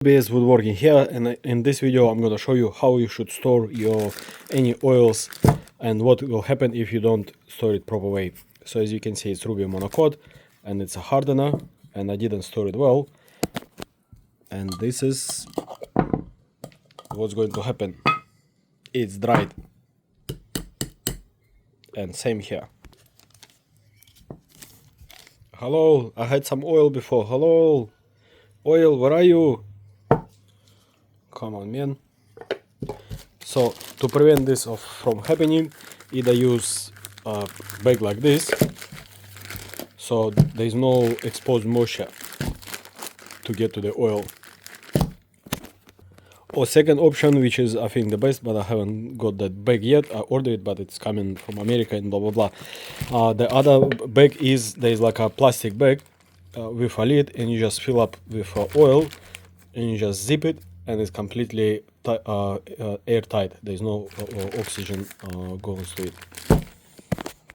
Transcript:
Bs Woodworking here, and in this video I'm gonna show you how you should store your any oils and what will happen if you don't store it proper way. So as you can see, it's ruby monocoat and it's a hardener, and I didn't store it well, and this is what's going to happen. It's dried, and same here. Hello, I had some oil before. Hello, oil, where are you? Come on, man. So to prevent this from happening, either use a bag like this, so there is no exposed moisture to get to the oil. Or second option, which is I think the best, but I haven't got that bag yet. I ordered it, but it's coming from America and blah blah blah. The other bag is there's like a plastic bag with a lid, and you just fill up with oil, and you just zip it, and it's completely airtight. There's no oxygen going through it.